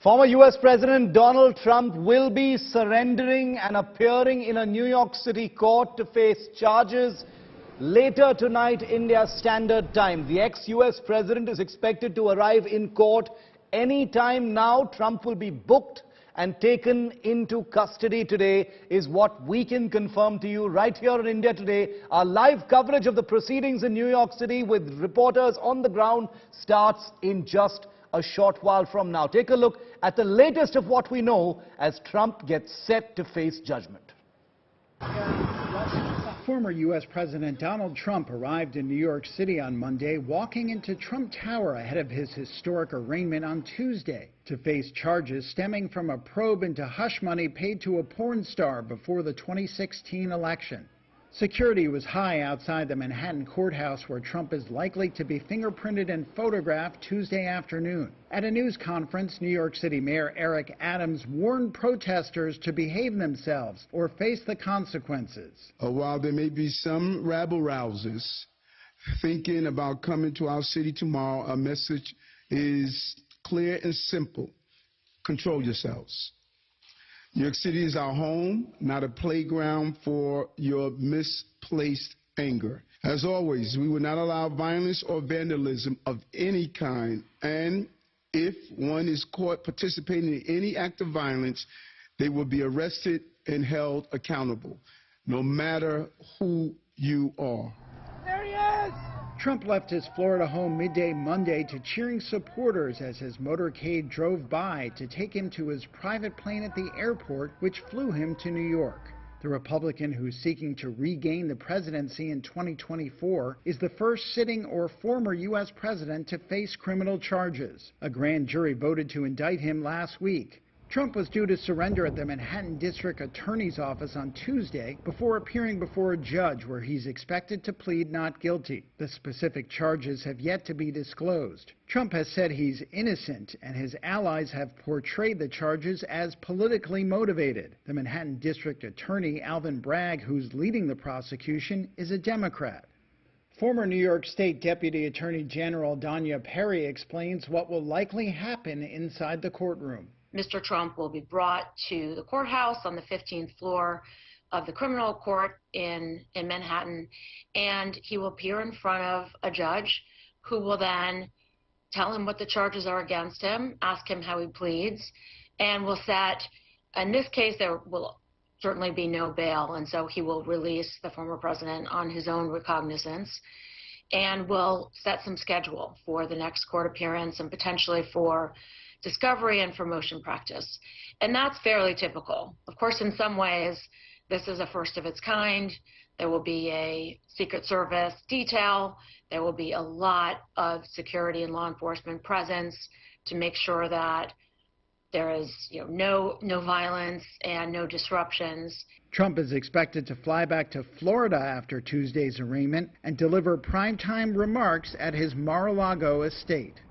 Former U.S. President Donald Trump will be surrendering and appearing in a New York City court to face charges later tonight, India Standard Time. The ex-U.S. president is expected to arrive in court any time now. Trump will be booked and taken into custody today, is what we can confirm to you right here in India Today. Our live coverage of the proceedings in New York City with reporters on the ground starts in just a short while from now. Take a look at the latest of what we know as Trump gets set to face judgment. Former U.S. President Donald Trump arrived in New York City on Monday, walking into Trump Tower ahead of his historic arraignment on Tuesday to face charges stemming from a probe into hush money paid to a porn star before the 2016 election. Security was high outside the Manhattan courthouse, where Trump is likely to be fingerprinted and photographed Tuesday afternoon. At a news conference, New York City Mayor Eric Adams warned protesters to behave themselves or face the consequences. While there may be some rabble-rousers thinking about coming to our city tomorrow, our message is clear and simple. Control yourselves. New York City is our home, not a playground for your misplaced anger. As always, we will not allow violence or vandalism of any kind, and if one is caught participating in any act of violence, they will be arrested and held accountable, no matter who you are. There he is! Trump left his Florida home midday Monday to cheering supporters as his motorcade drove by to take him to his private plane at the airport, which flew him to New York. The Republican, who's seeking to regain the presidency in 2024, is the first sitting or former U.S. president to face criminal charges. A grand jury voted to indict him last week. Trump was due to surrender at the Manhattan District Attorney's Office on Tuesday before appearing before a judge, where he's expected to plead not guilty. The specific charges have yet to be disclosed. Trump has said he's innocent, and his allies have portrayed the charges as politically motivated. The Manhattan District Attorney, Alvin Bragg, who's leading the prosecution, is a Democrat. Former New York State Deputy Attorney General Danya Perry explains what will likely happen inside the courtroom. Mr. Trump will be brought to the courthouse on the 15th floor of the criminal court in Manhattan, and he will appear in front of a judge who will then tell him what the charges are against him, ask him how he pleads, and will set, in this case, there will certainly be no bail, and so he will release the former president on his own recognizance, and will set some schedule for the next court appearance and potentially for discovery and for motion practice. And that's fairly typical. Of course, in some ways, this is a first of its kind. There will be a Secret Service detail. There will be a lot of security and law enforcement presence to make sure that there is no violence and no disruptions. Trump is expected to fly back to Florida after Tuesday's arraignment and deliver primetime remarks at his Mar-a-Lago estate.